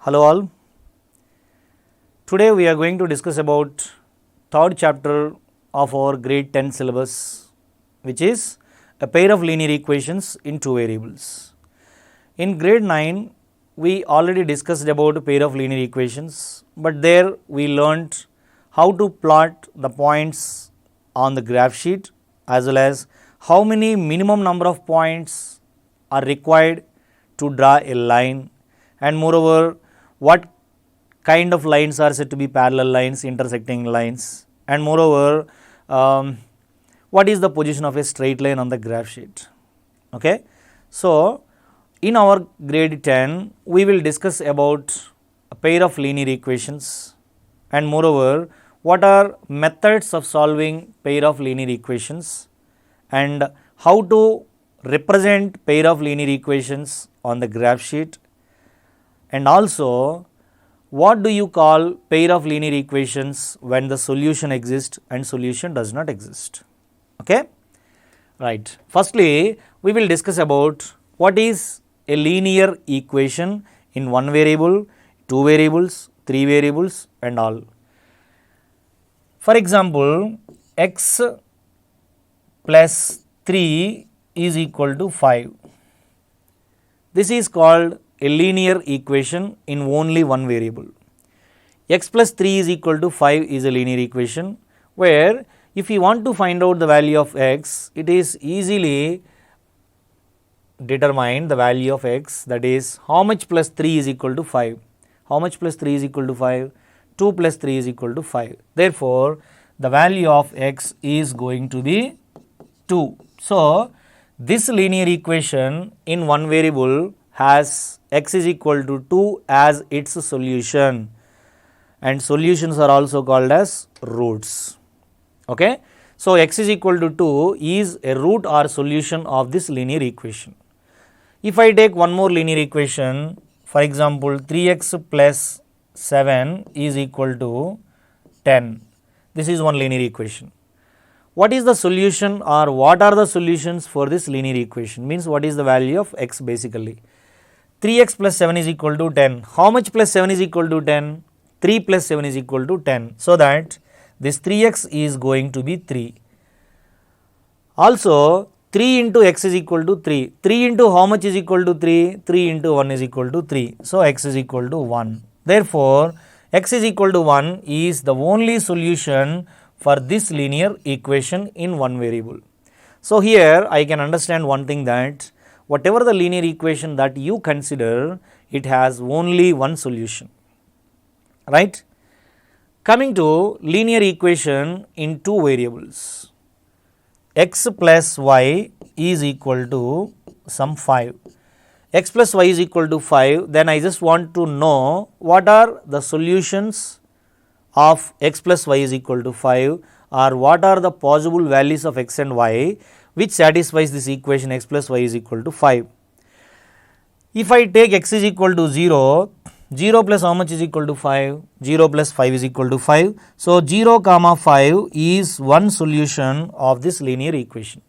Hello all. Today we are going to discuss about third chapter of our grade 10 syllabus, which is a pair of linear equations in two variables. In grade 9 we already discussed about a pair of linear equations, but there we learnt how to plot the points on the graph sheet as well as how many minimum number of points are required to draw a line, and moreover what kind of lines are said to be parallel lines, intersecting lines, and moreover what is the position of a straight line on the graph sheet. Okay. So, in our grade 10 we will discuss about a pair of linear equations, and moreover what are methods of solving pair of linear equations and how to represent pair of linear equations on the graph sheet, and also what do you call pair of linear equations when the solution exists and solution does not exist. Okay? Right. Firstly, we will discuss about what is a linear equation in one variable, two variables, three variables and all. For example, x plus 3 is equal to 5. This is called a linear equation in only one variable. X plus 3 is equal to 5 is a linear equation where if you want to find out the value of x, it is easily determined the value of x, that is how much plus 3 is equal to 5. How much plus 3 is equal to 5? 2 plus 3 is equal to 5. Therefore, the value of x is going to be 2. So, this linear equation in one variable has x is equal to 2 as its solution, and solutions are also called as roots. Okay. So, x is equal to 2 is a root or solution of this linear equation. If I take one more linear equation, for example 3x plus 7 is equal to 10. This is one linear equation. What is the solution or what are the solutions for this linear equation? Means what is the value of x basically. 3x plus 7 is equal to 10. How much plus 7 is equal to 10? 3 plus 7 is equal to 10. So, that this 3x is going to be 3. Also, 3 into x is equal to 3. 3 into how much is equal to 3? 3 into 1 is equal to 3. So, x is equal to 1. Therefore, x is equal to 1 is the only solution for this linear equation in one variable. So, here I can understand one thing, that whatever the linear equation that you consider, it has only one solution, right. Coming to linear equation in two variables, x plus y is equal to some 5. X plus y is equal to 5, then I just want to know what are the solutions of x plus y is equal to 5, or what are the possible values of x and y which satisfies this equation x plus y is equal to 5. If I take x is equal to 0, 0 plus how much is equal to 5? 0 plus 5 is equal to 5. So, 0 comma 5 is one solution of this linear equation.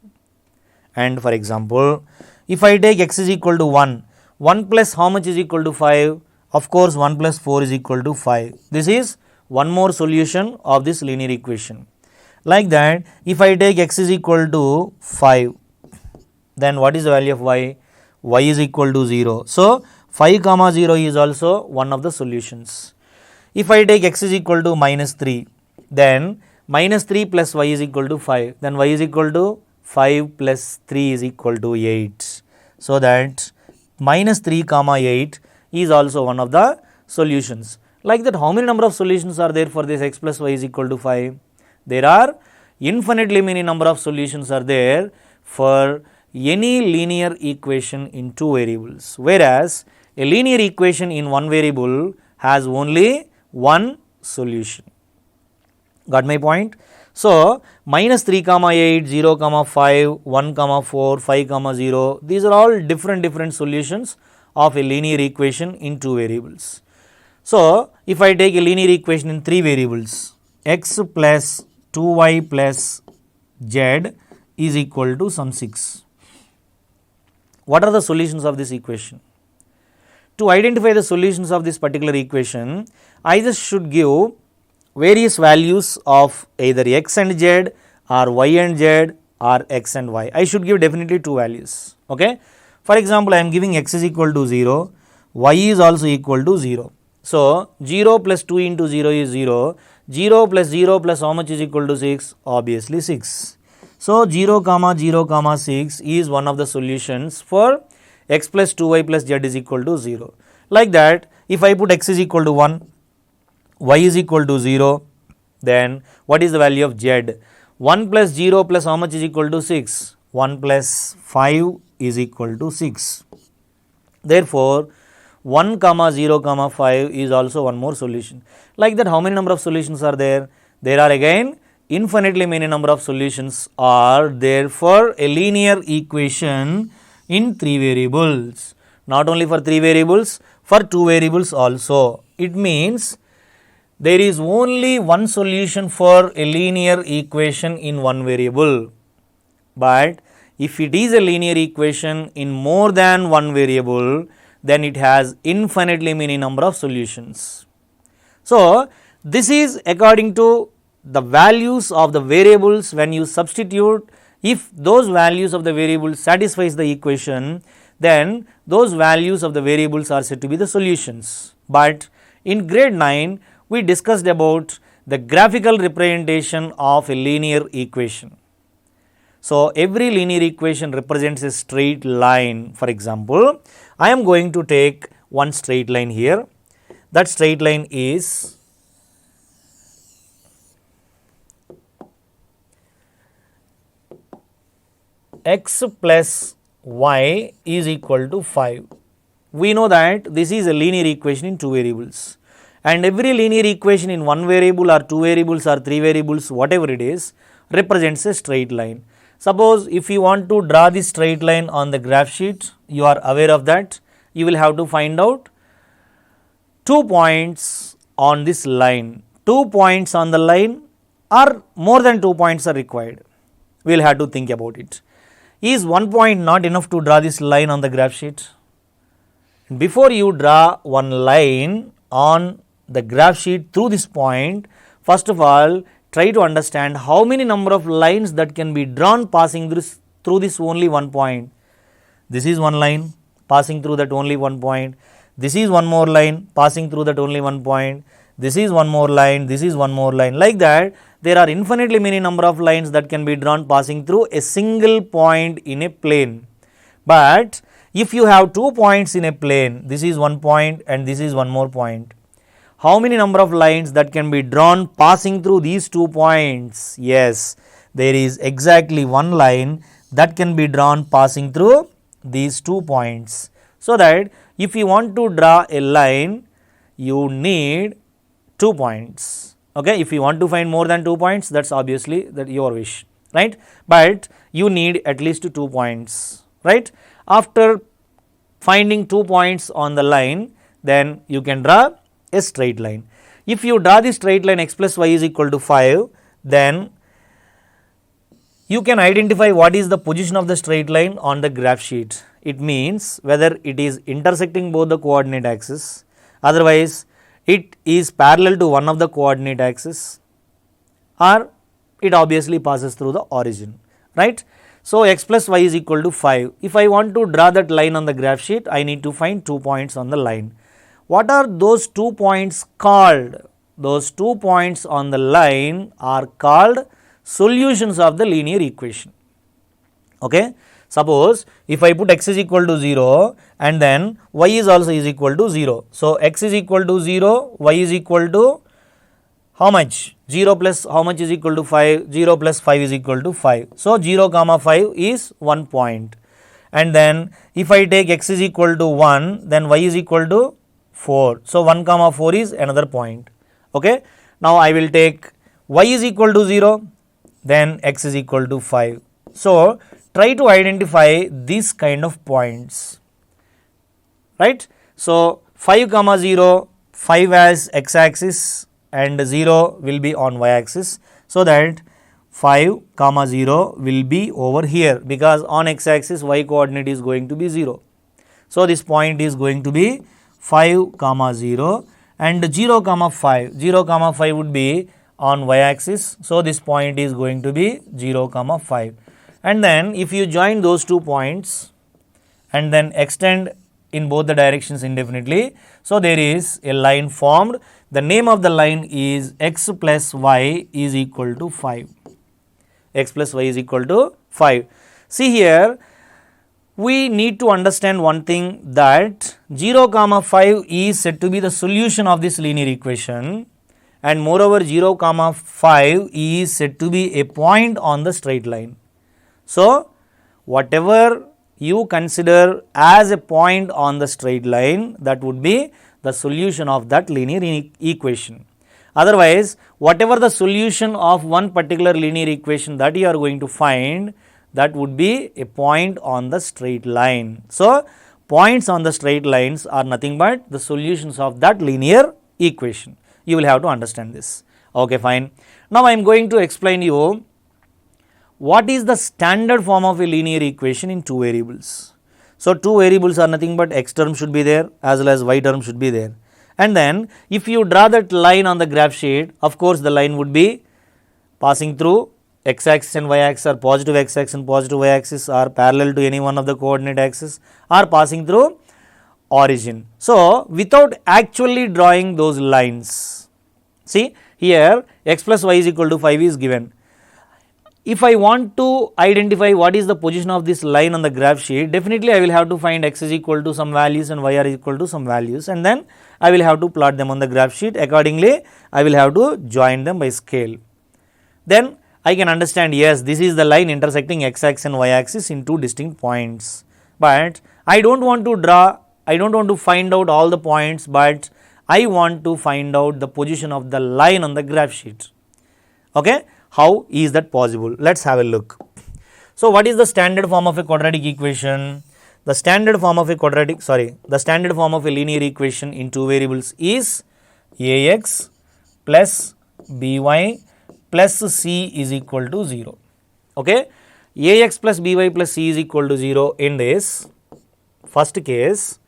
And for example, if I take x is equal to 1, 1 plus how much is equal to 5? Of course, 1 plus 4 is equal to 5. This is one more solution of this linear equation. Like that, if I take x is equal to 5, then what is the value of y? Y is equal to 0. So, 5 comma 0 is also one of the solutions. If I take x is equal to minus 3, then minus 3 plus y is equal to 5, then y is equal to 5 plus 3 is equal to 8. So, that minus 3 comma 8 is also one of the solutions. Like that, how many number of solutions are there for this x plus y is equal to 5? There are infinitely many number of solutions are there for any linear equation in two variables, whereas a linear equation in one variable has only one solution. Got my point? So, minus 3 comma 8, 0 comma 5, 1 comma 4, 5 comma 0, these are all different solutions of a linear equation in two variables. So, if I take a linear equation in three variables, x plus 2y plus z is equal to some 6. What are the solutions of this equation? to identify the solutions of this particular equation, I just should give various values of either x and z or y and z or x and y. I should give definitely two values. Okay. For example, I am giving x is equal to 0, y is also equal to 0. So, 0 plus 2 into 0 is 0, 0 plus how much is equal to 6? Obviously 6. So, 0 comma 0 comma 6 is one of the solutions for x plus 2y plus z is equal to 0. Like that, if I put x is equal to 1, y is equal to 0, then what is the value of z? 1 plus 0 plus how much is equal to 6? 1 plus 5 is equal to 6. Therefore, 1 comma 0 comma 5 is also one more solution. Like that, how many number of solutions are there? There are again infinitely many number of solutions are there for a linear equation in 3 variables. Not only for 3 variables, for 2 variables also. It means there is only one solution for a linear equation in one variable. But if it is a linear equation in more than one variable, then it has infinitely many number of solutions. So, this is according to the values of the variables when you substitute. If those values of the variables satisfies the equation, then those values of the variables are said to be the solutions. But in grade 9, we discussed about the graphical representation of a linear equation. So, every linear equation represents a straight line. For example, I am going to take one straight line here. That straight line is x plus y is equal to 5. We know that this is a linear equation in 2 variables, and every linear equation in 1 variable or 2 variables or 3 variables, whatever it is, represents a straight line. Suppose if you want to draw this straight line on the graph sheet, you are aware of that, you will have to find out 2 points on this line. 2 points on the line or more than 2 points are required. We will have to think about it. Is 1 point not enough to draw this line on the graph sheet? Before you draw one line on the graph sheet through this point, first of all, try to understand how many number of lines that can be drawn passing through this only one point. This is one line passing through that only one point. This is one more line passing through that only one point. This is one more line. This is one more line. Like that, there are infinitely many number of lines that can be drawn passing through a single point in a plane. But if you have 2 points in a plane, this is one point and this is one more point. How many number of lines that can be drawn passing through these 2 points? Yes, there is exactly one line that can be drawn passing through these 2 points. So that if you want to draw a line, you need 2 points. Okay, if you want to find more than 2 points, that's obviously that your wish, right? But you need at least 2 points, right? After finding 2 points on the line, then you can draw a straight line. If you draw the straight line x plus y is equal to 5, then you can identify what is the position of the straight line on the graph sheet. It means whether it is intersecting both the coordinate axes, otherwise it is parallel to one of the coordinate axes, or it obviously passes through the origin, right? So, x plus y is equal to 5. If I want to draw that line on the graph sheet, I need to find 2 points on the line. What are those 2 points called? Those 2 points on the line are called solutions of the linear equation. Okay. Suppose if I put x is equal to 0 and then y is also is equal to 0. So, x is equal to 0, y is equal to how much? 0 plus how much is equal to 5? 0 plus 5 is equal to 5. So, 0 comma 5 is 1 point. And then if I take x is equal to 1, then y is equal to 4. So, 1 comma 4 is another point. Okay. Now, I will take y is equal to 0, then x is equal to 5. So, try to identify these kind of points, right. So, 5 comma 0, 5 as x axis and 0 will be on y axis. So, that 5 comma 0 will be over here, because on x axis y coordinate is going to be 0. So, this point is going to be 5 comma 0 and 0 comma 5. 0 comma 5 would be on y axis. So, this point is going to be 0 comma 5, and then if you join those 2 points and then extend in both the directions indefinitely. So, there is a line formed. The name of the line is x plus y is equal to 5. X plus y is equal to 5. See here, we need to understand one thing, that 0 comma 5 is said to be the solution of this linear equation, and moreover 0 comma 5 is said to be a point on the straight line. So, whatever you consider as a point on the straight line, that would be the solution of that linear equation. Otherwise, whatever the solution of one particular linear equation that you are going to find, that would be a point on the straight line. So, points on the straight lines are nothing but the solutions of that linear equation. You will have to understand this. Okay, fine. Now, I am going to explain you what is the standard form of a linear equation in 2 variables. So, 2 variables are nothing but x term should be there as well as y term should be there. And then if you draw that line on the graph sheet, of course, the line would be passing through x axis and y axis, or positive x axis and positive y axis are parallel to any one of the coordinate axes, are passing through origin. So, without actually drawing those lines, see here x plus y is equal to 5 is given. If I want to identify what is the position of this line on the graph sheet, definitely I will have to find x is equal to some values and y are equal to some values, and then I will have to plot them on the graph sheet. Accordingly, I will have to join them by scale. Then I can understand, yes, this is the line intersecting x axis and y axis in 2 distinct points. But I don't want to draw, I don't want to find out all the points, but I want to find out the position of the line on the graph sheet. Okay? How is that possible? Let us have a look. So, what is the standard form of a quadratic equation? The standard form of a linear equation in 2 variables is ax plus by plus c is equal to 0. Okay? Ax plus by plus c is equal to 0 in this first case,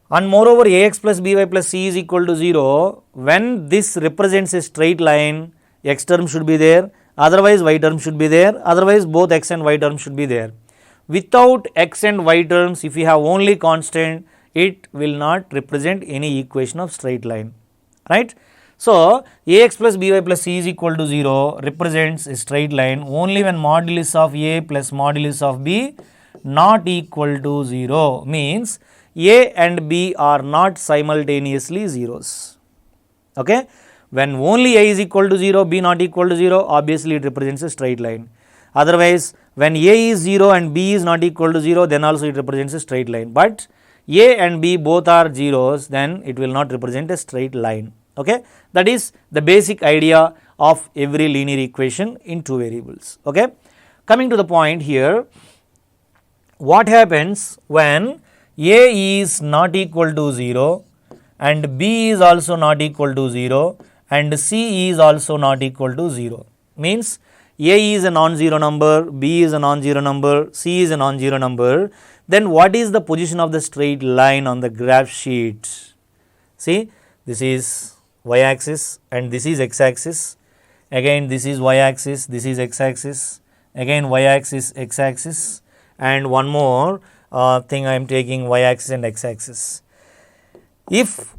and moreover ax plus by plus c is equal to 0 when this represents a straight line. X term should be there, otherwise y term should be there, otherwise both x and y terms should be there. Without x and y terms, if you have only constant, it will not represent any equation of straight line, right. So, ax plus by plus c is equal to 0 represents a straight line only when modulus of a plus modulus of b not equal to 0, means a and b are not simultaneously zeros. Okay. When only a is equal to 0, b not equal to 0, obviously it represents a straight line. Otherwise, when a is 0 and b is not equal to 0, then also it represents a straight line. But a and b both are zeros, then it will not represent a straight line. Okay? That is the basic idea of every linear equation in 2 variables. Okay? Coming to the point here, what happens when a is not equal to 0 and b is also not equal to 0 and c is also not equal to 0, means a is a non-zero number, b is a non-zero number, c is a non-zero number, then what is the position of the straight line on the graph sheet? See, this is y axis and this is x axis, again this is y axis, this is x axis, again y axis, x axis, and one more thing I am taking y axis and x axis. If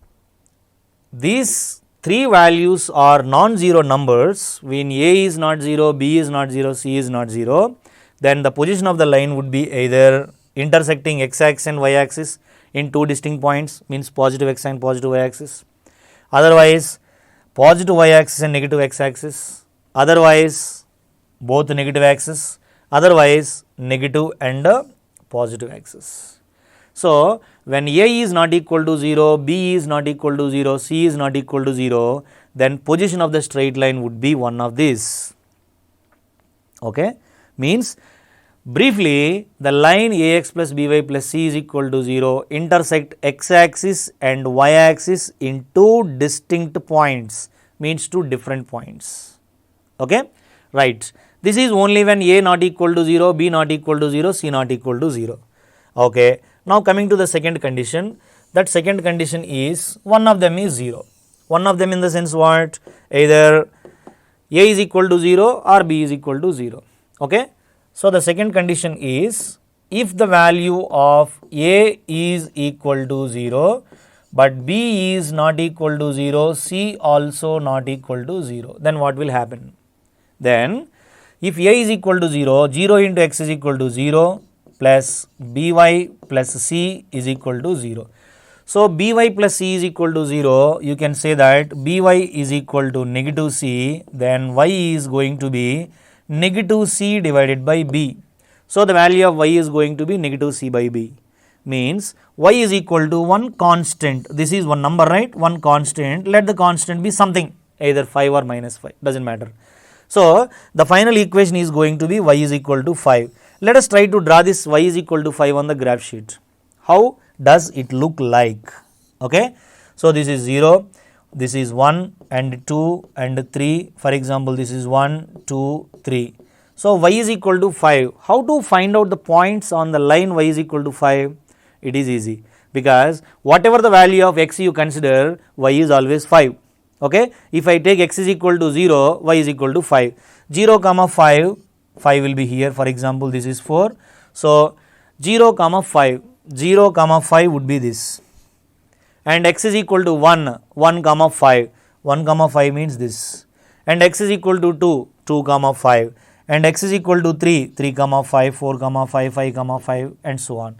these 3 values are non-zero numbers, when a is not 0, b is not 0, c is not 0, then the position of the line would be either intersecting x axis and y axis in 2 distinct points, means positive x and positive y axis, otherwise positive y axis and negative x axis, otherwise both negative axis, otherwise negative and positive axis. So, when a is not equal to 0, b is not equal to 0, c is not equal to 0, then position of the straight line would be one of these. Okay? Means briefly, the line ax plus by plus c is equal to 0 intersect x axis and y axis in 2 distinct points, means 2 different points. Okay? Right. This is only when a not equal to 0, b not equal to 0, c not equal to 0. Okay. Now, coming to the second condition, that second condition is one of them is 0. One of them in the sense what? Either A is equal to 0 or B is equal to 0. Okay. So, the second condition is if the value of A is equal to 0, but B is not equal to 0, C also not equal to 0, then what will happen? Then if A is equal to 0, 0 into x is equal to 0 plus by plus C is equal to 0. So, by plus C is equal to 0, you can say that by is equal to negative C, then y is going to be negative C divided by B. So, the value of y is going to be negative C by B, means y is equal to one constant. This is one number, right? One constant. Let the constant be something, either 5 or minus 5, does not matter. So, the final equation is going to be y is equal to 5. Let us try to draw this y is equal to 5 on the graph sheet. How does it look like? Okay. So, this is 0, this is 1 and 2 and 3. For example, this is 1, 2, 3. So, y is equal to 5. How to find out the points on the line y is equal to 5? It is easy, because whatever the value of x you consider, y is always 5. Okay. If I take x is equal to 0, y is equal to 5. 0 comma 5, 5 will be here. For example, this is 4. So, 0 comma 5, 0 comma 5 would be this, and x is equal to 1, 1 comma 5, 1 comma 5 means this, and x is equal to 2, 2 comma 5, and x is equal to 3, 3 comma 5, 4 comma 5, 5 comma 5 and so on.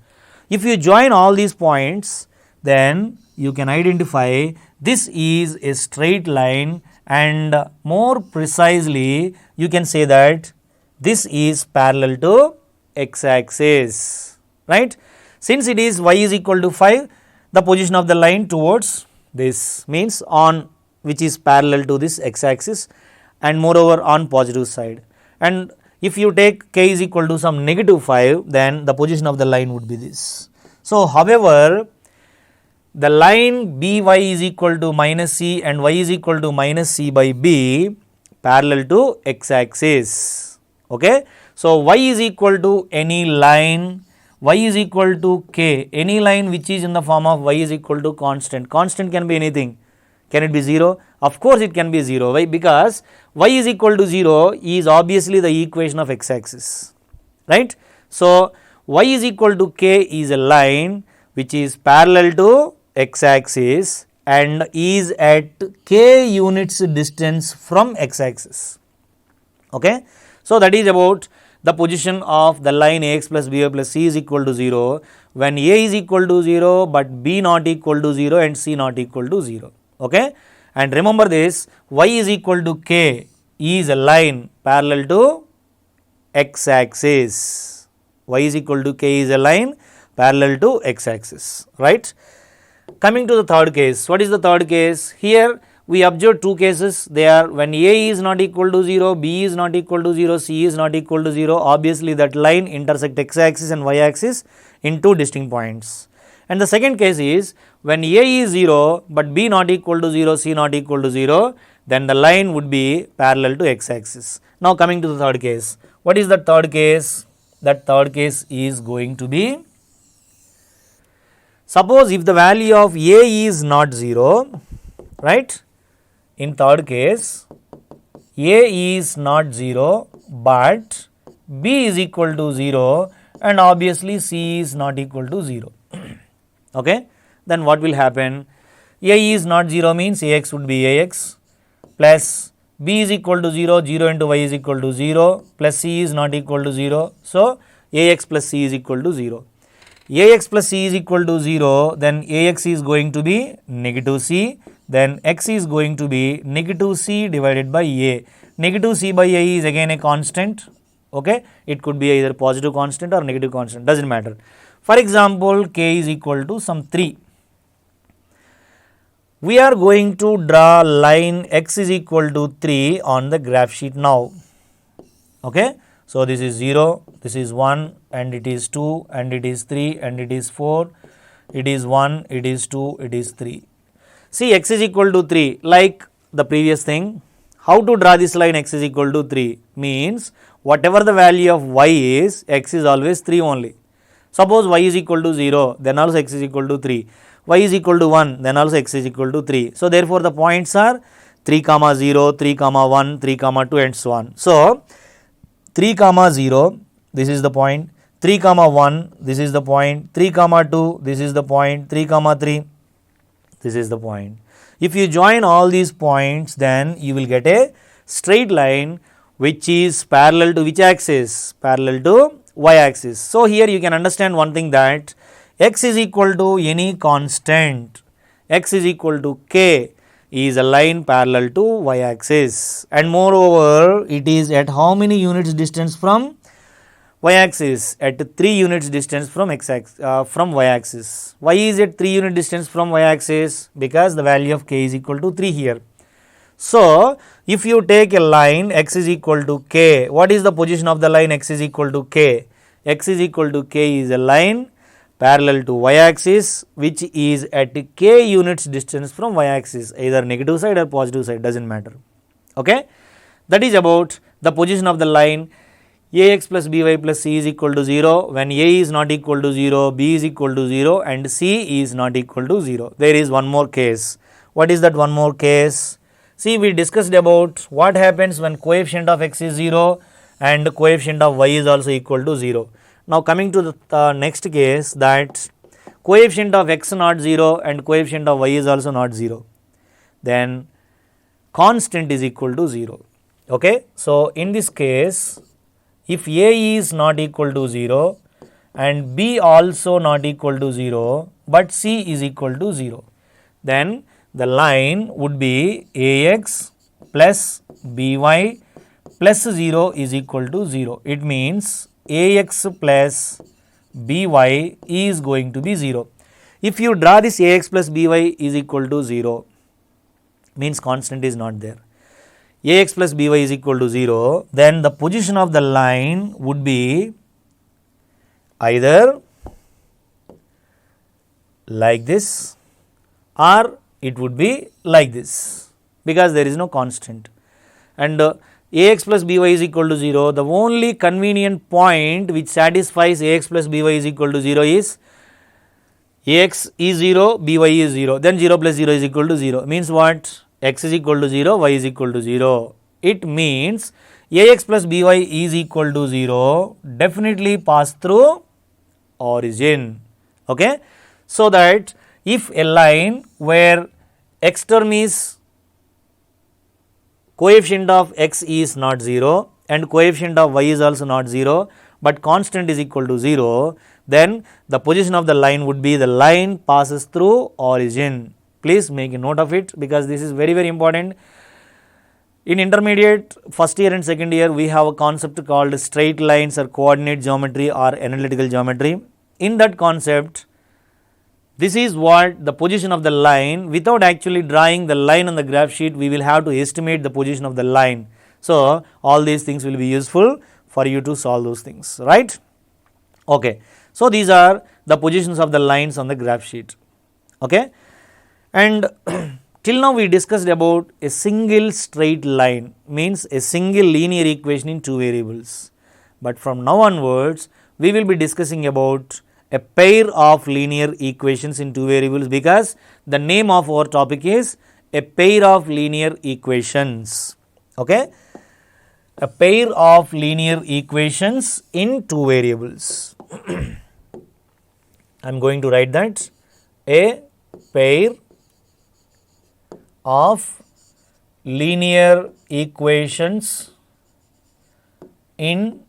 If you join all these points, then you can identify this is a straight line, and more precisely you can say that this is parallel to x axis, right. Since it is y is equal to 5, the position of the line towards this means on which is parallel to this x axis, and moreover on positive side. And if you take k is equal to some negative 5, then the position of the line would be this. So, however, the line by is equal to minus c and y is equal to minus c by b parallel to x axis. Okay. So, y is equal to any line, y is equal to k, any line which is in the form of y is equal to constant. Constant can be anything. Can it be 0? Of course, it can be 0. Why? Because y is equal to 0 is obviously the equation of x axis, right. So, y is equal to k is a line which is parallel to x axis and is at k units distance from x axis. Okay. So, that is about the position of the line ax plus by plus c is equal to 0 when a is equal to 0, but b not equal to 0 and c not equal to 0. Okay. And remember this, y is equal to k is a line parallel to x axis. Y is equal to k is a line parallel to x axis, right. Coming to the third case, what is the third case? Here we observe two cases. They are when a is not equal to 0, b is not equal to 0, c is not equal to 0. Obviously, that line intersect x axis and y axis in two distinct points. And the second case is when a is 0, but b not equal to 0, c not equal to 0, then the line would be parallel to x axis. Now, coming to the third case, what is the third case? That third case is going to be, suppose if the value of a is not 0, right. In third case, a is not 0, but b is equal to 0 and obviously c is not equal to 0. Okay. Then what will happen? A is not 0 means ax would be ax plus b is equal to 0, 0 into y is equal to 0 plus c is not equal to 0. So, ax plus c is equal to 0. Ax plus c is equal to 0, then ax is going to be negative c, then x is going to be negative c divided by a. Negative c by a is again a constant. Okay. It could be either positive constant or negative constant, does not matter. For example, k is equal to some 3. We are going to draw line x is equal to 3 on the graph sheet now. Okay. So, this is 0, this is 1 and it is 2 and it is 3 and it is 4, it is 1, it is 2, it is 3. See, x is equal to 3, like the previous thing. How to draw this line x is equal to 3? Means whatever the value of y is, x is always 3 only. Suppose y is equal to 0, then also x is equal to 3. y is equal to 1, then also x is equal to 3. So, therefore, the points are 3 comma 0, 3 comma 1, 3 comma 2 and so on. So, 3 comma 0, this is the point, 3 comma 1, this is the point, 3 comma 2, this is the point, 3 comma 3, this is the point. If you join all these points, then you will get a straight line which is parallel to which axis? Parallel to y axis. So, here you can understand one thing, that x is equal to any constant, x is equal to k is a line parallel to y axis, and moreover it is at how many units distance from y axis? At 3 units distance from from y axis. Why is it 3 unit distance from y axis? Because the value of k is equal to 3 here. So, if you take a line x is equal to k, what is the position of the line x is equal to k? X is equal to k is a line parallel to y axis which is at k units distance from y axis, either negative side or positive side, does not matter. Okay? That is about the position of the line ax plus by plus c is equal to 0 when a is not equal to 0, b is equal to 0 and c is not equal to 0. There is one more case. What is that one more case? See, we discussed about what happens when coefficient of x is 0 and coefficient of y is also equal to 0. Now, coming to the next case, that coefficient of x not 0 and coefficient of y is also not 0, then constant is equal to 0. Okay? So, in this case, if a is not equal to 0 and b also not equal to 0, but c is equal to 0, then the line would be ax plus by plus 0 is equal to 0. It means ax plus by is going to be 0. If you draw this ax plus by is equal to 0, means constant is not there. Ax plus by is equal to 0, then the position of the line would be either like this or it would be like this, because there is no constant, and ax plus by is equal to 0. The only convenient point which satisfies ax plus by is equal to 0 is ax is 0, by is 0, then 0 plus 0 is equal to 0, means what? X is equal to 0, y is equal to 0. It means ax plus by is equal to 0 definitely pass through origin. Okay? So, that if a line where x term is coefficient of x is not 0 and coefficient of y is also not 0, but constant is equal to 0, then the position of the line would be the line passes through origin. Please make a note of it, because this is very, very important. In intermediate first year and second year, we have a concept called straight lines or coordinate geometry or analytical geometry. In that concept, this is what the position of the line, without actually drawing the line on the graph sheet, we will have to estimate the position of the line. So, all these things will be useful for you to solve those things, right? Okay. So, these are the positions of the lines on the graph sheet. Okay. And till now we discussed about a single straight line, means a single linear equation in 2 variables. But from now onwards, we will be discussing about a pair of linear equations in 2 variables, because the name of our topic is a pair of linear equations. Okay? A pair of linear equations in 2 variables. I am going to write that, a pair of linear equations in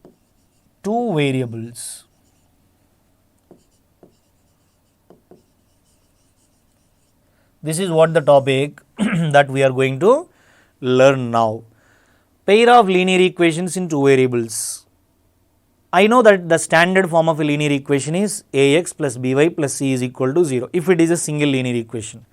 2 variables. This is what the topic that we are going to learn now. Pair of linear equations in 2 variables. I know that the standard form of a linear equation is ax plus by plus c is equal to 0 if it is a single linear equation.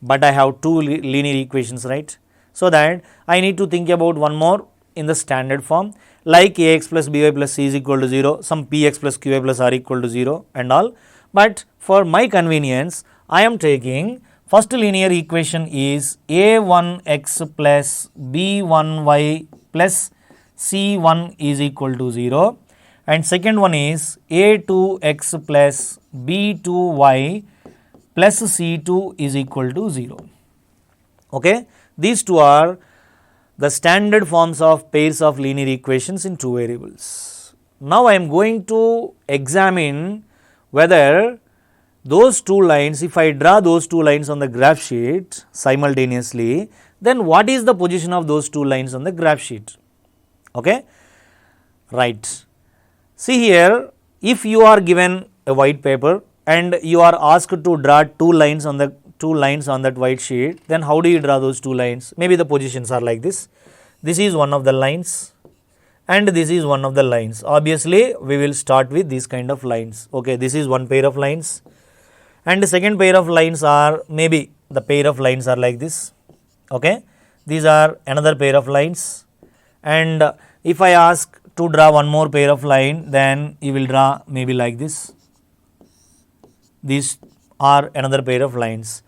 But I have 2 linear equations, right? So, that I need to think about one more in the standard form, like ax plus by plus c is equal to 0, some px plus qy plus r equal to 0 and all. But for my convenience, I am taking first linear equation is a1x plus b1y plus c1 is equal to 0, and second one is a2x plus b2y plus C2 is equal to 0. Okay. These two are the standard forms of pairs of linear equations in two variables. Now, I am going to examine whether those two lines, if I draw those two lines on the graph sheet simultaneously, then what is the position of those two lines on the graph sheet? Okay. Right. See here, if you are given a white paper and you are asked to draw two lines on that white sheet, then how do you draw those two lines? Maybe the positions are like this. This is one of the lines and this is one of the lines. Obviously, we will start with these kind of lines. Okay, this is one pair of lines and the second pair of lines are, maybe the pair of lines are like this. Okay, these are another pair of lines, and if I ask to draw one more pair of line, then you will draw maybe like this. These are another pair of lines.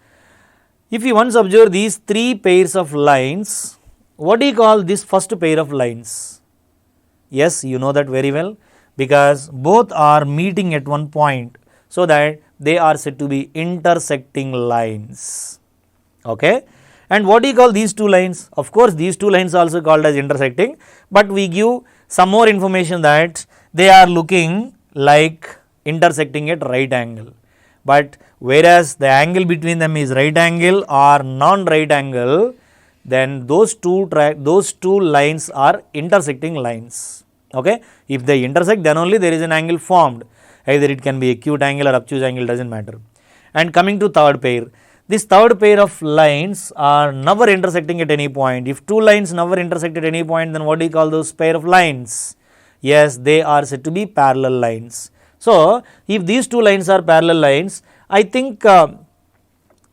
If you once observe these three pairs of lines, what do you call this first pair of lines? Yes, you know that very well, because both are meeting at one point, so that they are said to be intersecting lines. Okay. And what do you call these two lines? Of course, these two lines are also called as intersecting, but we give some more information that they are looking like intersecting at right angle. But whereas the angle between them is right angle or non-right angle, then those two lines are intersecting lines. Okay. If they intersect, then only there is an angle formed. Either it can be acute angle or obtuse angle, doesn't matter. And coming to third pair, this third pair of lines are never intersecting at any point. If two lines never intersect at any point, then what do you call those pair of lines? Yes, they are said to be parallel lines. So, if these two lines are parallel lines, I think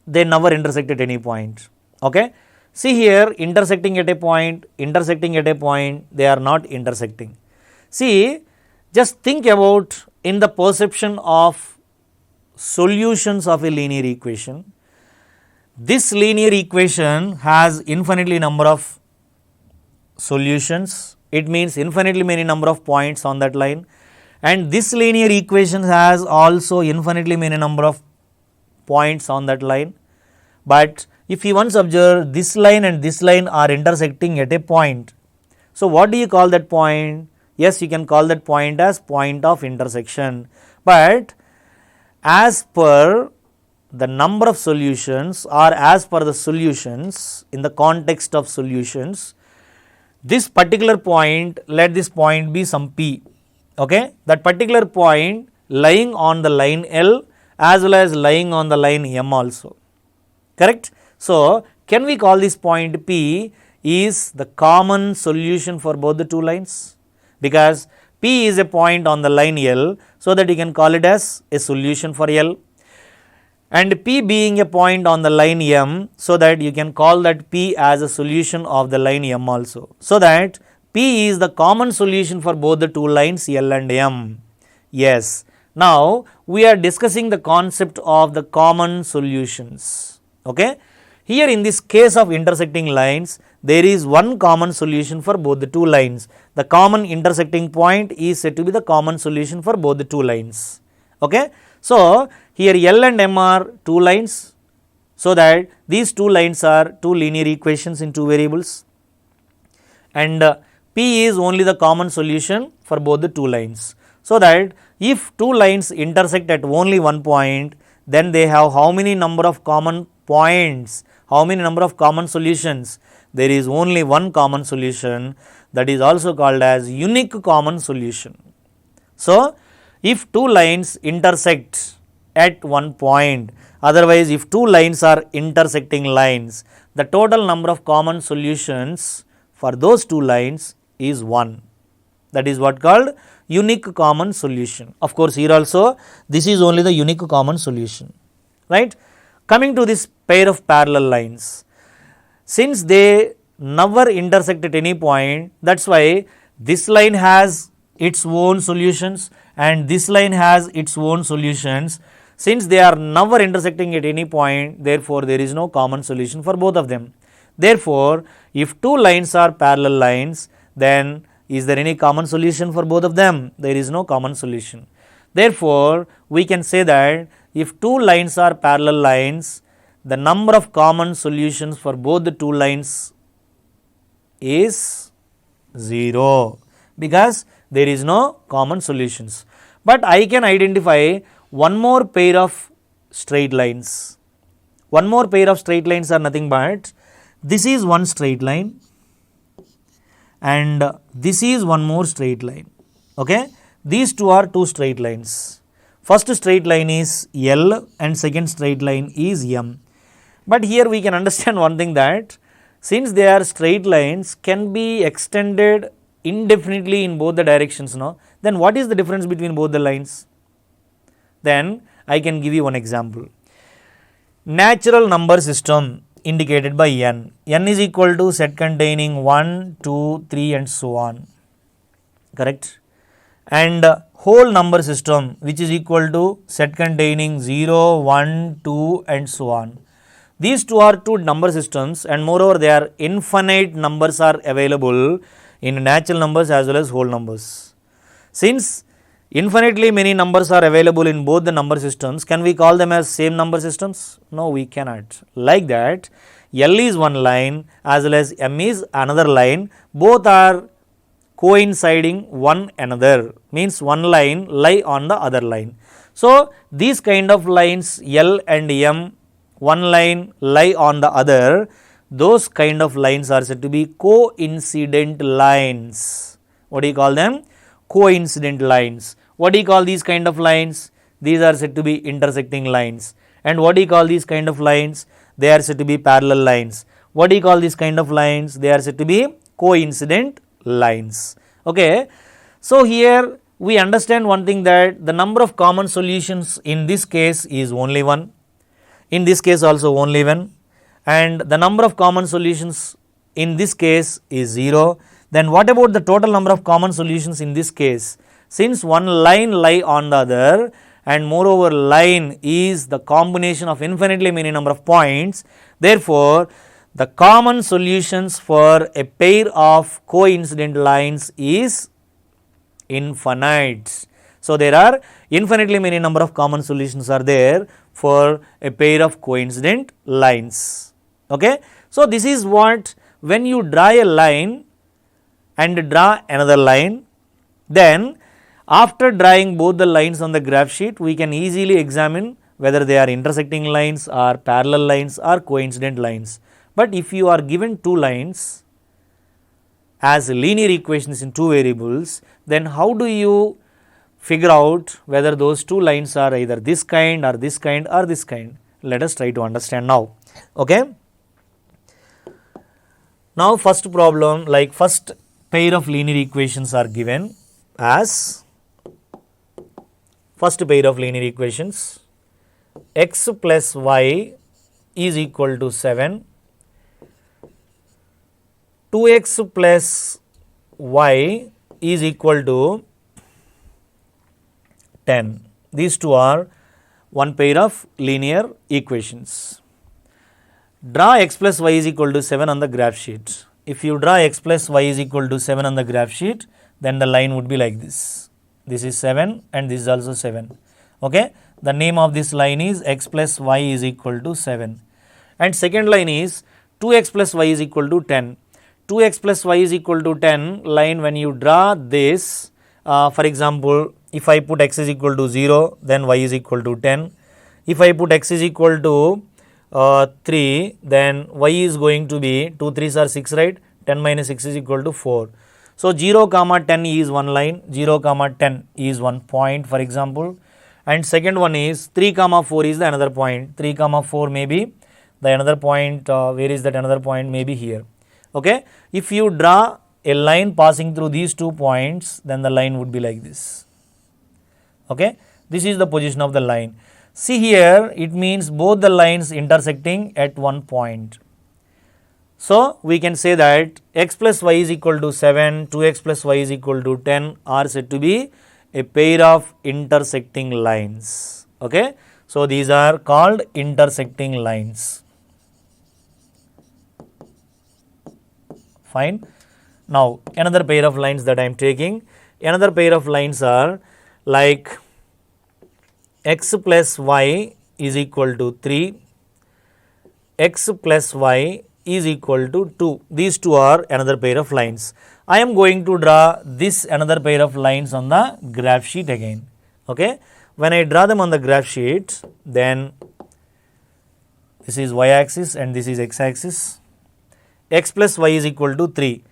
they never intersect at any point. Okay. See here, intersecting at a point, they are not intersecting. See, just think about in the perception of solutions of a linear equation. This linear equation has infinitely number of solutions. It means infinitely many number of points on that line, and this linear equation has also infinitely many number of points on that line. But if you once observe this line and this line are intersecting at a point, so what do you call that point? Yes, you can call that point as point of intersection. But as per the number of solutions or as per the solutions, in the context of solutions, this particular point, let this point be some P. Okay, that particular point lying on the line L as well as lying on the line M also. Correct? So, can we call this point P is the common solution for both the two lines? Because P is a point on the line L, so that you can call it as a solution for L, and P being a point on the line M, so that you can call that P as a solution of the line M also. So that P is the common solution for both the two lines L and M. Yes. Now, we are discussing the concept of the common solutions. Okay. Here in this case of intersecting lines, there is one common solution for both the two lines. The common intersecting point is said to be the common solution for both the two lines. Okay. So, here L and M are two lines, so that these two lines are two linear equations in two variables, and P is only the common solution for both the two lines. So that if two lines intersect at only one point, then they have how many number of common points, how many number of common solutions? There is only one common solution, that is also called as unique common solution. So, if two lines intersect at one point, otherwise if two lines are intersecting lines, the total number of common solutions for those two lines is 1. That is what called unique common solution. Of course, here also this is only the unique common solution, right. Coming to this pair of parallel lines, since they never intersect at any point, that is why this line has its own solutions and this line has its own solutions. Since they are never intersecting at any point, therefore, there is no common solution for both of them. Therefore, if two lines are parallel lines, then is there any common solution for both of them? There is no common solution. Therefore, we can say that if two lines are parallel lines, the number of common solutions for both the two lines is 0 because there is no common solutions. But I can identify one more pair of straight lines. One more pair of straight lines are nothing but this is one straight line and this is one more straight line. Okay, these two are two straight lines. First straight line is L and second straight line is M. But here we can understand one thing, that since they are straight lines can be extended indefinitely in both the directions, no? Then what is the difference between both the lines? Then I can give you one example. Natural number system indicated by n. N is equal to set containing 1, 2, 3 and so on. Correct? And whole number system which is equal to set containing 0, 1, 2 and so on. These two are two number systems and moreover they are infinite numbers are available in natural numbers as well as whole numbers. Since infinitely many numbers are available in both the number systems, can we call them as same number systems? No, we cannot. Like that, L is one line as well as M is another line. Both are coinciding one another, means one line lie on the other line. So, these kind of lines L and M, one line lie on the other, those kind of lines are said to be coincident lines. What do you call them? Coincident lines. What do you call these kind of lines? These are said to be intersecting lines. And what do you call these kind of lines? They are said to be parallel lines. What do you call these kind of lines? They are said to be coincident lines. Okay. So, here we understand one thing, that the number of common solutions in this case is only one. In this case also only one, and the number of common solutions in this case is 0. Then what about the total number of common solutions in this case? Since one line lie on the other and moreover line is the combination of infinitely many number of points, therefore, the common solutions for a pair of coincident lines is infinite. So, there are infinitely many number of common solutions are there for a pair of coincident lines. Okay. So, this is what, when you draw a line and draw another line, then after drawing both the lines on the graph sheet, we can easily examine whether they are intersecting lines or parallel lines or coincident lines. But if you are given two lines as linear equations in two variables, then how do you figure out whether those two lines are either this kind or this kind or this kind? Let us try to understand now. Okay. Now, first problem, like first pair of linear equations are given as first pair of linear equations, x plus y is equal to 7, 2x plus y is equal to 10. These two are one pair of linear equations. Draw x plus y is equal to 7 on the graph sheet. If you draw x plus y is equal to 7 on the graph sheet, then the line would be like this. This is 7 and this is also 7. Okay. The name of this line is x plus y is equal to 7. And second line is 2x plus y is equal to 10. 2x plus y is equal to 10 line, when you draw this, for example, if I put x is equal to 0, then y is equal to 10. If I put x is equal to 3, then y is going to be 2 3s are 6, right? 10 minus 6 is equal to 4. So, 0 comma 10 is one line, 0 comma 10 is one point, for example, and second one is 3 comma 4 is the another point, 3 comma 4 may be the another point, where is that another point, may be here. Okay. If you draw a line passing through these 2 points, then the line would be like this. Okay. This is the position of the line. See here, it means both the lines intersecting at one point. So, we can say that x plus y is equal to 7, 2x plus y is equal to 10 are said to be a pair of intersecting lines. Okay. So, these are called intersecting lines. Fine. Now, another pair of lines that I am taking, another pair of lines are like x plus y is equal to 3, x plus y is equal to 2. These two are another pair of lines. I am going to draw this another pair of lines on the graph sheet again. Okay. When I draw them on the graph sheet, then this is y axis and this is x axis. X plus y is equal to 3.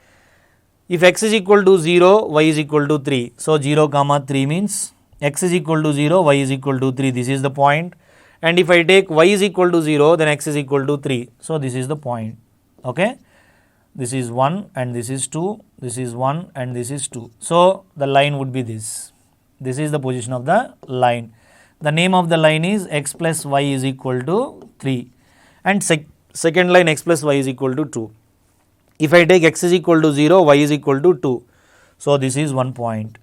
If x is equal to 0, y is equal to 3. So, 0 comma 3 means x is equal to 0, y is equal to 3. This is the point. And if I take y is equal to 0, then x is equal to 3. So, this is the point. Okay. This is 1 and this is 2. This is 1 and this is 2. So, the line would be this. This is the position of the line. The name of the line is x plus y is equal to 3. And second line x plus y is equal to 2. If I take x is equal to 0, y is equal to 2. So, this is one point.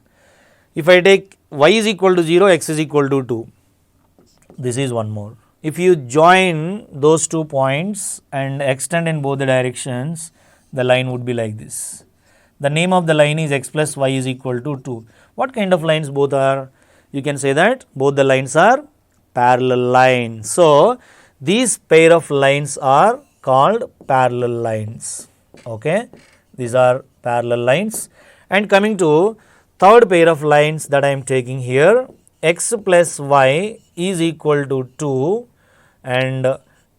If I take y is equal to 0, x is equal to 2. This is one more. If you join those 2 points and extend in both the directions, the line would be like this. The name of the line is x plus y is equal to 2. What kind of lines both are? You can say that both the lines are parallel lines. So, these pair of lines are called parallel lines. Okay, these are parallel lines. And coming to third pair of lines that I am taking here, x plus y is equal to 2 and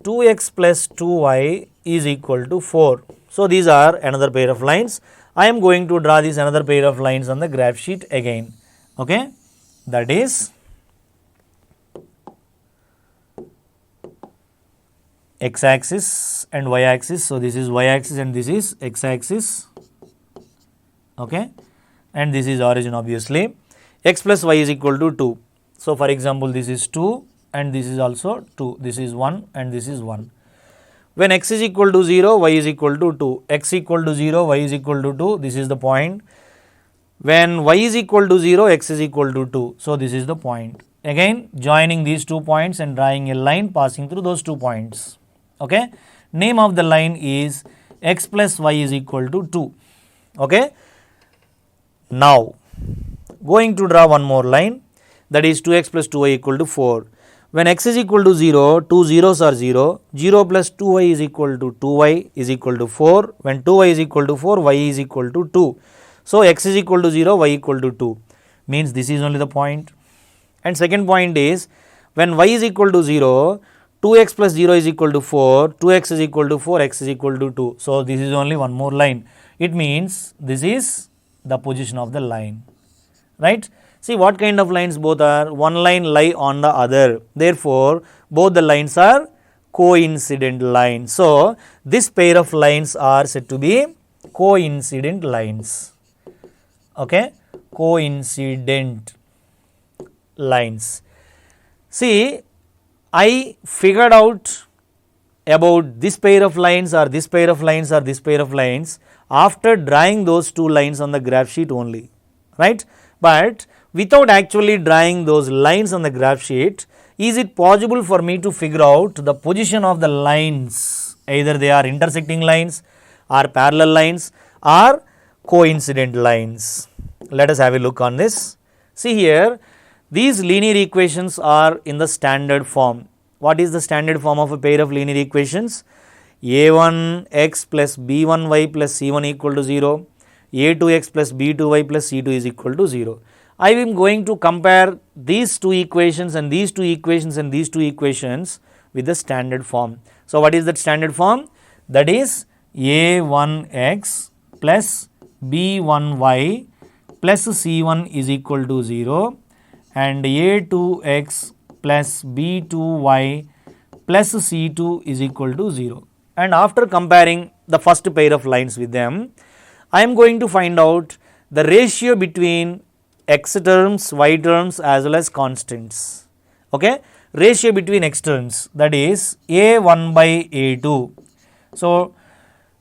2x plus 2y is equal to 4. So, these are another pair of lines. I am going to draw this another pair of lines on the graph sheet again. Okay, that is x axis and y axis. So, this is y axis and this is x axis. Okay, and this is origin obviously. X plus y is equal to 2. So, for example, this is 2 and this is also 2. This is 1 and this is 1. When x is equal to 0, y is equal to 2. X equal to 0, y is equal to 2. This is the point. When y is equal to 0, x is equal to 2. So, this is the point. Again, joining these 2 points and drawing a line passing through those 2 points. Okay. Name of the line is x plus y is equal to 2. Okay. Now, going to draw one more line, that is 2x plus 2y equal to 4. When x is equal to 0, two zeros are 0. 0 plus 2y is equal to 2y is equal to 4. When 2y is equal to 4, y is equal to 2. So, x is equal to 0, y equal to 2, means this is only the point. And second point is, when y is equal to 0, 2x plus 0 is equal to 4, 2x is equal to 4, x is equal to 2. So, this is only one more line. It means this is the position of the line, right. See what kind of lines both are? One line lie on the other. Therefore, both the lines are coincident lines. So, this pair of lines are said to be coincident lines. Okay, coincident lines. See, I figured out about this pair of lines or this pair of lines or this pair of lines after drawing those 2 lines on the graph sheet only, right. But without actually drawing those lines on the graph sheet, is it possible for me to figure out the position of the lines? Either they are intersecting lines or parallel lines or coincident lines. Let us have a look on this. See here, these linear equations are in the standard form. What is the standard form of a pair of linear equations? a1x plus b1y plus c1 equal to 0, a2x plus b2y plus c2 is equal to 0. I am going to compare these 2 equations and these 2 equations and these 2 equations with the standard form. So, what is that standard form? That is a1x plus b1y plus c1 is equal to 0 and a2x plus b2y plus c2 is equal to 0. And after comparing the first pair of lines with them, I am going to find out the ratio between x terms, y terms as well as constants. Okay, ratio between x terms, that is a1 by a2. So,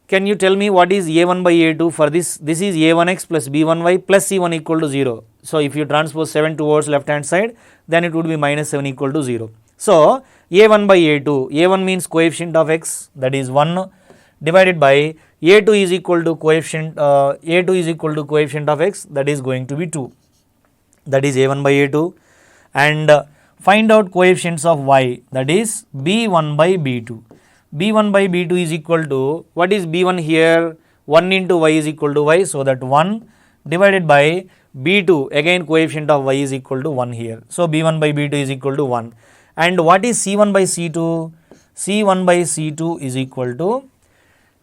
can you tell me what is a1 by a2 for this? This is a1x plus b1y plus c1 equal to 0. So, if you transpose 7 towards left hand side, then it would be minus 7 equal to 0. So, a1 by a2, a1 means coefficient of x, that is 1, divided by a2 is equal to coefficient of x, that is going to be 2. That is a1 by a2, and find out coefficients of y, that is b1 by b2. b1 by b2 is equal to, what is b1 here? 1 into y is equal to y, so that 1 divided by b2, again coefficient of y is equal to 1 here. So b1 by b2 is equal to 1. And what is c1 by c2? c1 by c2 is equal to,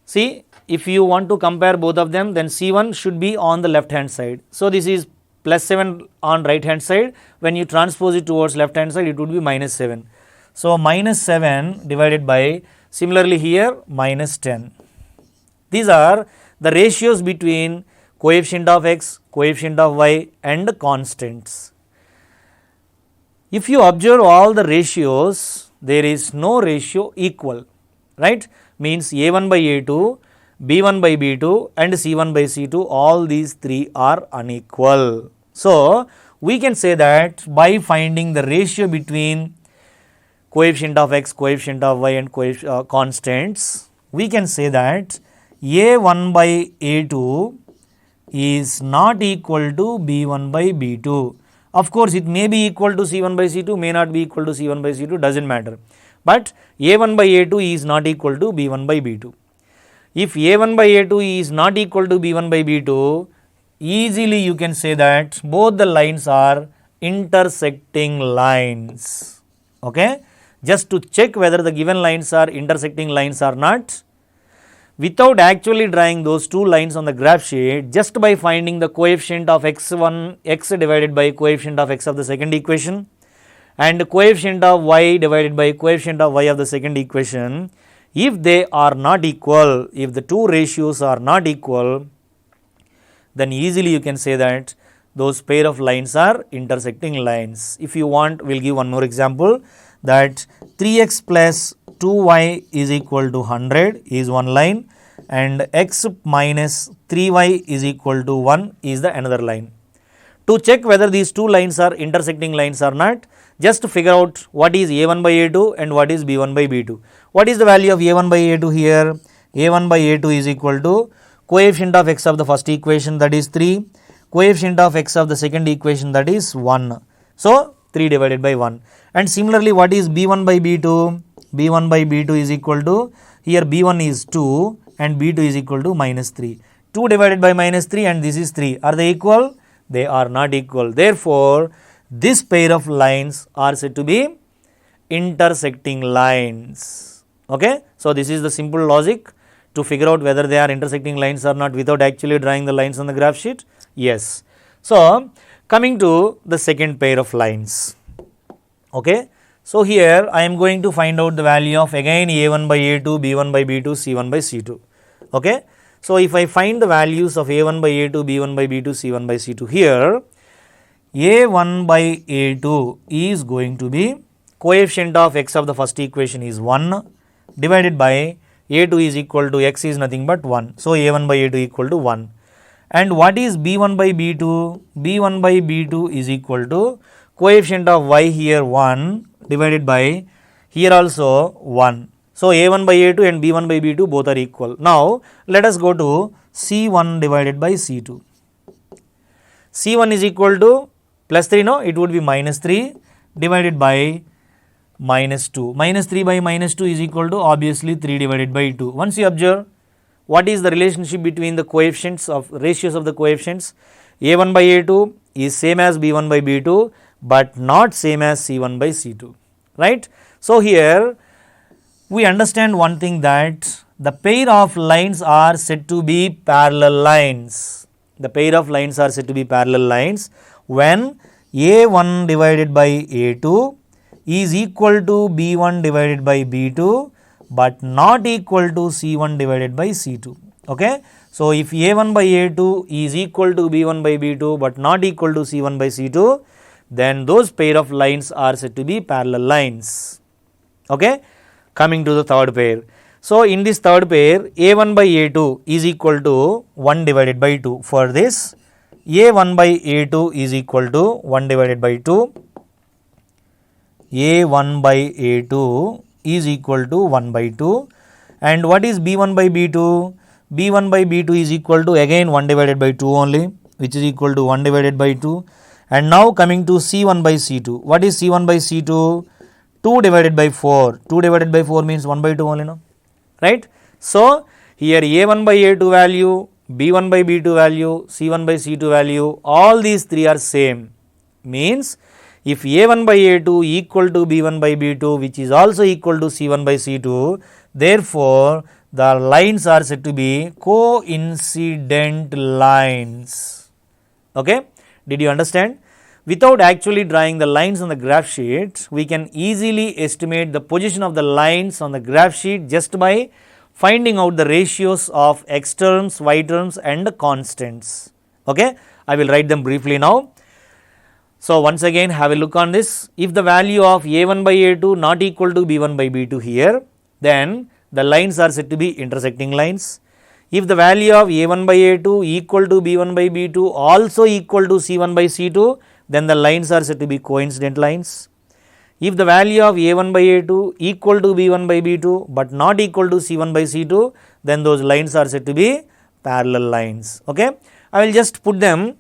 see, if you want to compare both of them, then c1 should be on the left hand side. So this is plus 7 on right hand side. When you transpose it towards left hand side, it would be minus 7. So minus 7 divided by, similarly here, minus 10. These are the ratios between coefficient of x, coefficient of y and constants. If you observe all the ratios, there is no ratio equal, right? Means a1 by a2, b1 by b2 and c1 by c2, all these three are unequal. So we can say that by finding the ratio between coefficient of x, coefficient of y and constants, we can say that a1 by a2 is not equal to b1 by b2. Of course, it may be equal to c1 by c2, may not be equal to c1 by c2, doesn't matter. But a1 by a2 is not equal to b1 by b2. If a1 by a2 is not equal to b1 by b2, easily you can say that both the lines are intersecting lines. Okay? Just to check whether the given lines are intersecting lines or not, without actually drawing those two lines on the graph sheet, just by finding the coefficient of x1, x divided by coefficient of x of the second equation and coefficient of y divided by coefficient of y of the second equation, if they are not equal, if the two ratios are not equal, then easily you can say that those pair of lines are intersecting lines. If you want, we will give one more example, that 3x plus 2y is equal to 100 is one line and x minus 3y is equal to 1 is the another line. To check whether these two lines are intersecting lines or not, just figure out what is a1 by a2 and what is b1 by b2. What is the value of a1 by a2 here? a1 by a2 is equal to coefficient of x of the first equation, that is 3, coefficient of x of the second equation, that is 1. So 3 divided by 1. And similarly, what is b1 by b2? b1 by b2 is equal to, here b1 is 2 and b2 is equal to minus 3. 2 divided by minus 3 and this is 3. Are they equal? They are not equal. Therefore, this pair of lines are said to be intersecting lines. Okay? So this is the simple logic to figure out whether they are intersecting lines or not without actually drawing the lines on the graph sheet. Yes. So coming to the second pair of lines. Okay? So here I am going to find out the value of again a1 by a2, b1 by b2, c1 by c2. Okay? So if I find the values of a1 by a2, b1 by b2, c1 by c2 here, a1 by a2 is going to be coefficient of x of the first equation is 1 divided by a2 is equal to x is nothing but 1. So a1 by a2 equal to 1. And what is b1 by b2? b1 by b2 is equal to coefficient of y here 1 divided by here also 1. So a1 by a2 and b1 by b2 both are equal. Now let us go to c1 divided by c2. c1 is equal to plus 3, no, it would be minus 3 divided by minus 2. Minus 3 by minus 2 is equal to obviously 3 divided by 2. Once you observe, what is the relationship between the coefficients of ratios of the coefficients? a1 by a2 is same as b1 by b2 but not same as c1 by c2, right? So here we understand one thing, that the pair of lines are said to be parallel lines. The pair of lines are said to be parallel lines when a1 divided by a2 is equal to b1 divided by b2 but not equal to c1 divided by c2. Okay? So if a1 by a2 is equal to b1 by b2 but not equal to c1 by c2, then those pair of lines are said to be parallel lines. Okay? Coming to the third pair. So in this third pair, a1 by a2 is equal to 1 divided by 2. For this, a1 by a2 is equal to 1 divided by 2. a1 by a2 is equal to 1 by 2. And what is b1 by b2? b1 by b2 is equal to again 1 divided by 2 only, which is equal to 1 divided by 2. And now coming to C1 by C2. What is C1 by C2? 2 divided by 4. 2 divided by 4 means 1 by 2 only, no? Right? So, here A1 by A2 value, B1 by B2 value, C1 by C2 value, all these three are same. Means, if A1 by A2 equal to B1 by B2, which is also equal to C1 by C2, therefore, the lines are said to be coincident lines. Okay? Did you understand? Without actually drawing the lines on the graph sheet, we can easily estimate the position of the lines on the graph sheet just by finding out the ratios of x terms, y terms and constants. Okay? I will write them briefly now. So, once again have a look on this. If the value of A1 by A2 not equal to B1 by B2 here, then the lines are said to be intersecting lines. If the value of A1 by A2 equal to B1 by B2 also equal to C1 by C2, then the lines are said to be coincident lines. If the value of A1 by A2 equal to B1 by B2 but not equal to C1 by C2, then those lines are said to be parallel lines. Okay? I will just put them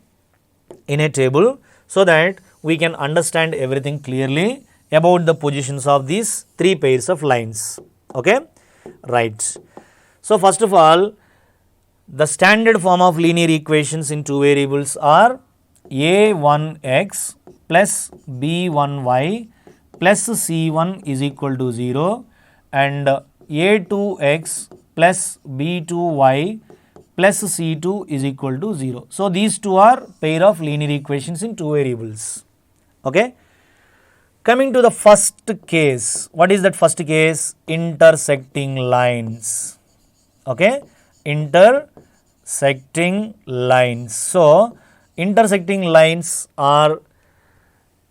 in a table so that we can understand everything clearly about the positions of these three pairs of lines. Okay? Right. So, first of all, the standard form of linear equations in two variables are a1x plus b1y plus c1 is equal to 0 and a2x plus b2y plus c2 is equal to 0. So, these two are pair of linear equations in two variables. Okay. Coming to the first case, what is that first case? Intersecting lines. Okay. Intersecting lines. So, intersecting lines are,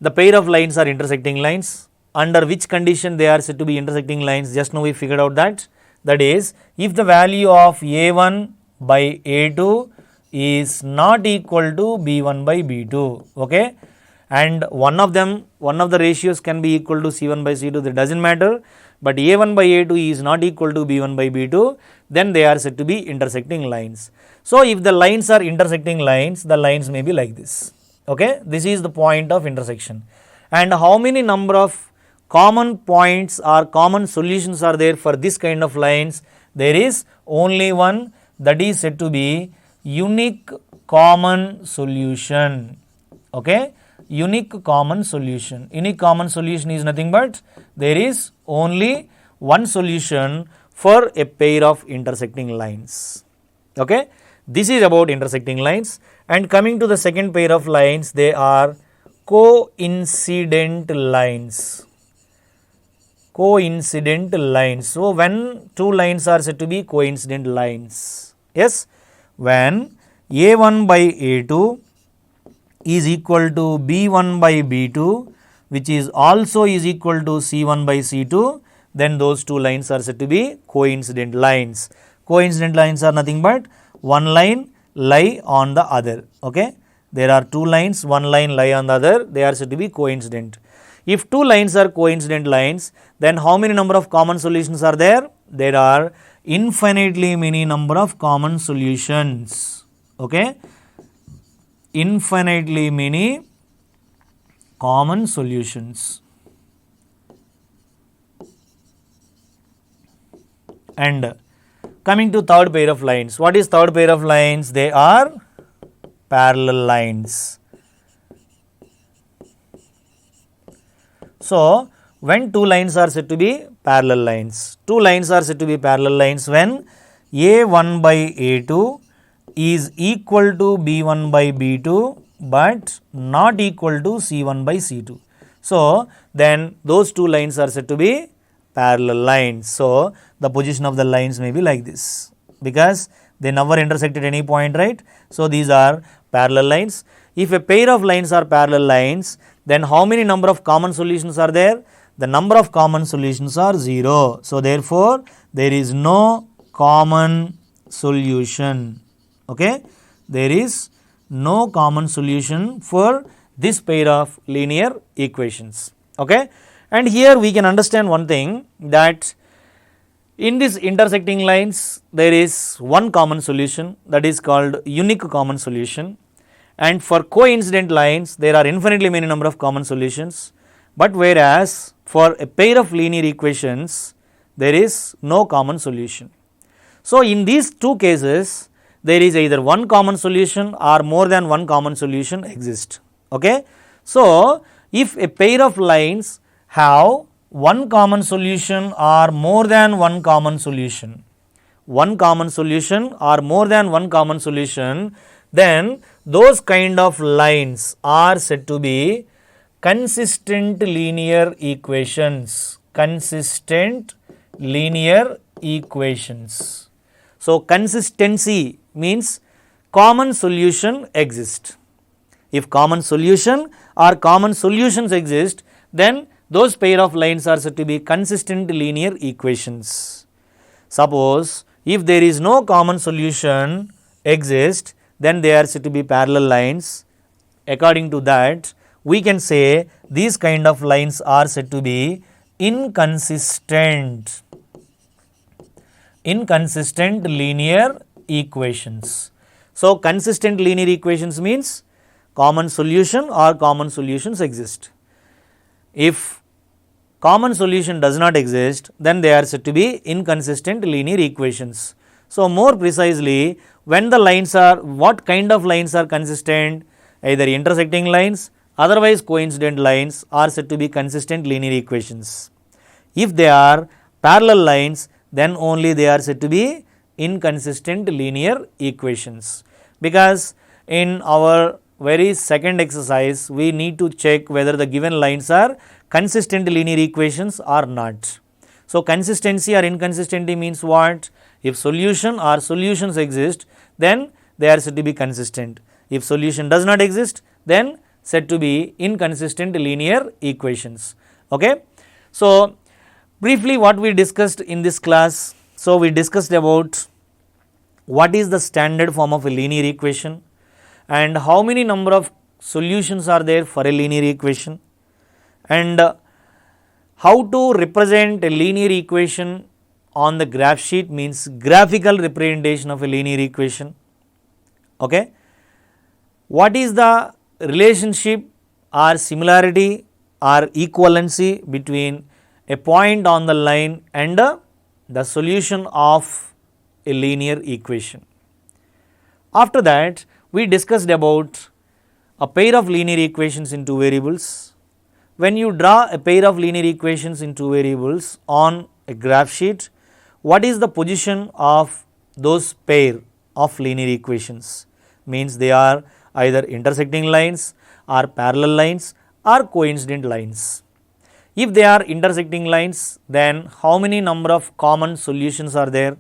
the pair of lines are intersecting lines. Under which condition they are said to be intersecting lines? Just now we figured out that. That is, if the value of A1 by A2 is not equal to B1 by B2. Okay. And one of the ratios can be equal to C1 by C2, that does not matter, but A1 by A2 is not equal to B1 by B2, then they are said to be intersecting lines. So, if the lines are intersecting lines, the lines may be like this. Okay? This is the point of intersection. And how many number of common points or common solutions are there for this kind of lines? There is only one, that is said to be unique common solution. Okay? Unique common solution. Unique common solution is nothing but there is only one solution for a pair of intersecting lines. Okay? This is about intersecting lines. And coming to the second pair of lines, they are coincident lines. Coincident lines. So, when two lines are said to be coincident lines. Yes? When A1 by A2 is equal to B1 by B2, which is also is equal to C1 by C2, then those two lines are said to be coincident lines. Coincident lines are nothing but one line lie on the other. Okay? There are two lines, one line lie on the other, they are said to be coincident. If two lines are coincident lines, then how many number of common solutions are there? There are infinitely many number of common solutions. Okay? Infinitely many common solutions. And coming to third pair of lines, what is third pair of lines? They are parallel lines. So, when two lines are said to be parallel lines, two lines are said to be parallel lines when A1 by A2 is equal to B1 by B2 but not equal to C1 by C2. So, then those two lines are said to be parallel lines. So, the position of the lines may be like this because they never intersect at any point, right. So, these are parallel lines. If a pair of lines are parallel lines, then how many number of common solutions are there? The number of common solutions are 0. So, therefore, there is no common solution. Okay? There is no common solution for this pair of linear equations. Okay? And here we can understand one thing, that in this intersecting lines there is one common solution, that is called unique common solution, and for coincident lines there are infinitely many number of common solutions, but whereas for a pair of linear equations there is no common solution. So, in these two cases there is either one common solution or more than one common solution exist. Okay? So, if a pair of lines have one common solution or more than one common solution, one common solution or more than one common solution, then those kind of lines are said to be consistent linear equations. Consistent linear equations. So, consistency means common solution exists. If common solution or common solutions exist, then those pair of lines are said to be consistent linear equations. Suppose if there is no common solution exist, then they are said to be parallel lines. According to that, we can say these kind of lines are said to be inconsistent linear equations. So, consistent linear equations means common solution or common solutions exist. If common solution does not exist, then they are said to be inconsistent linear equations. So, more precisely, when the lines are, what kind of lines are consistent? Either intersecting lines, otherwise coincident lines are said to be consistent linear equations. If they are parallel lines, then only they are said to be inconsistent linear equations. Because in our very second exercise, we need to check whether the given lines are consistent linear equations or not. So, consistency or inconsistency means what? If solution or solutions exist, then they are said to be consistent. If solution does not exist, then said to be inconsistent linear equations. Okay? So, briefly what we discussed in this class. So, we discussed about what is the standard form of a linear equation and how many number of solutions are there for a linear equation, and how to represent a linear equation on the graph sheet, means graphical representation of a linear equation. Okay? What is the relationship or similarity or equivalency between a point on the line and the solution of a linear equation. After that, we discussed about a pair of linear equations in two variables. When you draw a pair of linear equations in two variables on a graph sheet, what is the position of those pair of linear equations? Means they are either intersecting lines or parallel lines or coincident lines. If they are intersecting lines, then how many number of common solutions are there?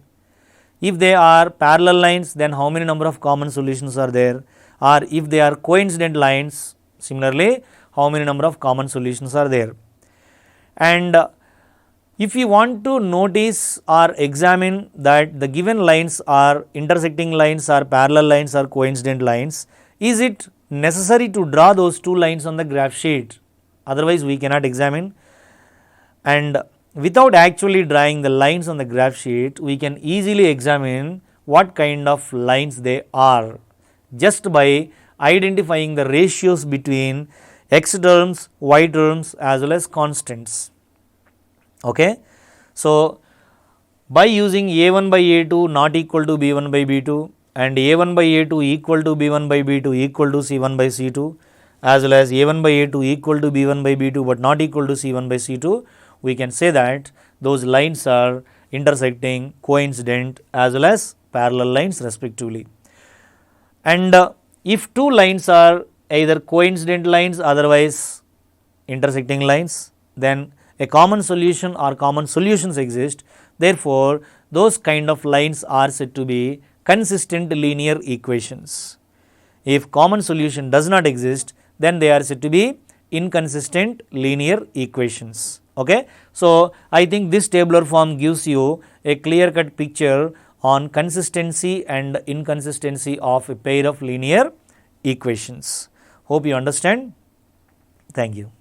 If they are parallel lines, then how many number of common solutions are there? Or if they are coincident lines, similarly, how many number of common solutions are there? And if you want to notice or examine that the given lines are intersecting lines or parallel lines or coincident lines, is it necessary to draw those two lines on the graph sheet? Otherwise, we cannot examine. And without actually drawing the lines on the graph sheet, we can easily examine what kind of lines they are just by identifying the ratios between x terms, y terms as well as constants. Okay? So, by using a1 by a2 not equal to b1 by b2 and a1 by a2 equal to b1 by b2 equal to c1 by c2 as well as a1 by a2 equal to b1 by b2 but not equal to c1 by c2, we can say that those lines are intersecting, coincident as well as parallel lines respectively. And if two lines are either coincident lines, otherwise intersecting lines, then a common solution or common solutions exist. Therefore, those kind of lines are said to be consistent linear equations. If common solution does not exist, then they are said to be inconsistent linear equations. Okay? So, I think this tabular form gives you a clear cut picture on consistency and inconsistency of a pair of linear equations. Hope you understand. Thank you.